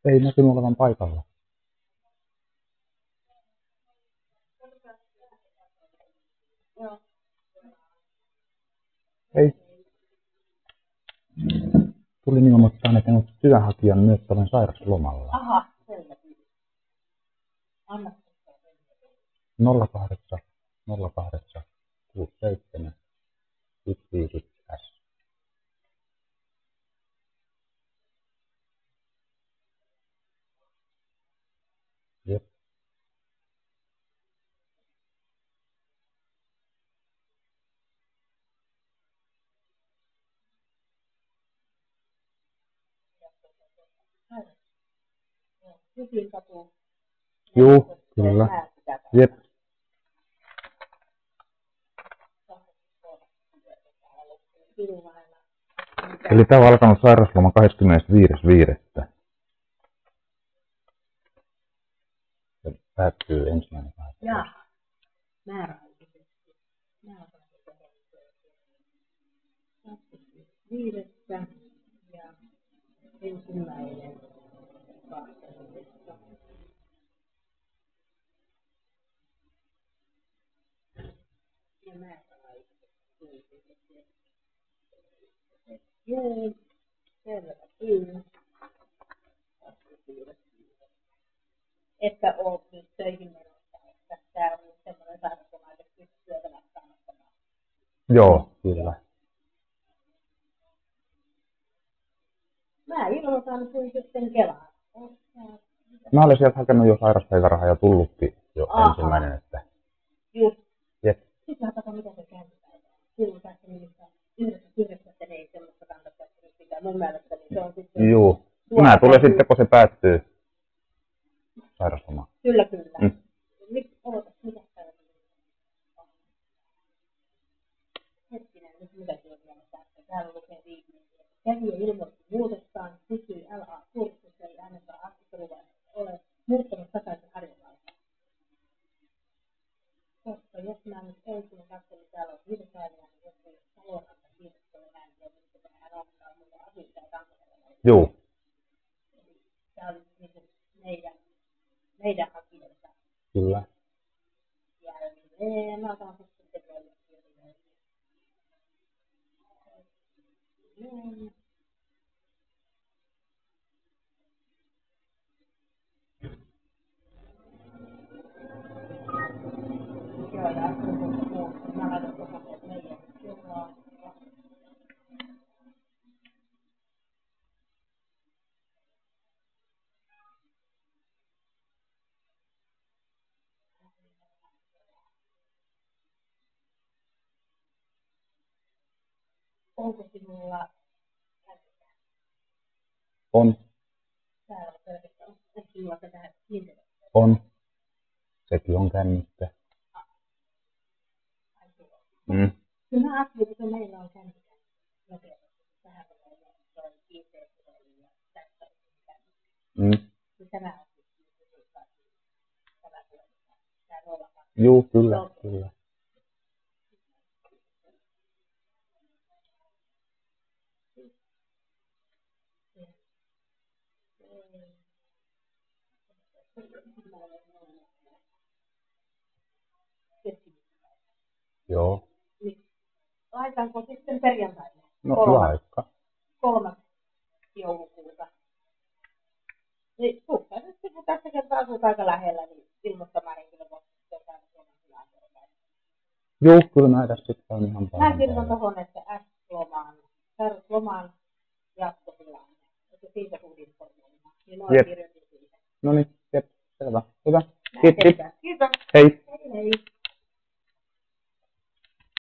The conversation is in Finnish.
Ei näkynyt olevan paikalla. Ei. Tulin ilmoittaa, että en työnhakijan myös olen sairaslomalla. Aha, selvä. Anna. 08 67 15 S. Jep. Juu, kyllä. Jep. Eli tämä on alkanut sairasloma 25.5. Se päättyy 1.2. Jaa. Määräaikaisesti. 5. ja 1.12. Ja määräaikaisesti. Juu, selvä kyllä. Että olet nyt töihin menossa, että tämä on nyt semmoinen sairausloma, että pystyy työtä vastaanottamaan. Joo, kyllä. Mä ilmoitan sen sitten Kelaan. Mä olen sieltä hakenut jo sairauspäivärahaa ja tullutkin jo ensimmäinen, että... Just. Jep. Sitten mä katson, mitä se kääntöpäivä on. Silloin tässä nimissä 9.9. ei semmoista kannata pitää. Mun mielestä niin se on sitten... Juu. Mä tulen sitten, kun se päättyy sairauslomaan. Kyllä, kyllä. Nyt odotas, mitä täällä on? Hetkinen, nyt mitä siellä vielä tässä? Täällä lukee viimeinen. Kävijä ilmoitti muutostaan, kysyi LA-kurssissa, ei ainakaan artikkeluvaiheessa ole muuttanut takaisin harjoittaikaan. Koska jos mä nyt ensin katson, niin täällä on virkailija, niin jos ei ole Saloranta kiinnostunut näin, niin mistä hän ottaa muuta asioita ja kansainvälillä. Joo. Tämä oli niin kuin meidän hakijoita. Kyllä. Ja mä otan sitten tekemään. Joo, ja mä laitan tuohon, että meidän Kelaa. Onko sinulla käsittää? On. Täällä on pelkästään. Onko sinulla tätä internetiä? On. Sekin on kännykkä. Kyllä mä ajattelin, että meillä on kännykkä. Tähän on noin kiinteistöön ja tässä on kännykkä. Tämä on tämä nollakanta. Juu, kyllä, kyllä. Joo. Laitanko sitten perjantaina? No, laita. 3. joulukuuta. Niin, suhtaan nyt kun tässä kertaa asut aika lähellä, niin ilmoittamaan henkilökohtaisesti jotain Suomen tilanteella. Joo, kyllä mä tässä sitten on ihan paljon. Mä kirjoitan tuohon, että S-lomaan, sairauslomaan jatkotilanne. Että siitä tuli informoimaan. Niin noin kirjoitin siitä. No niin, jep, selvä. Hyvä. Kiitos. Kiitos. Hei. Hei hei.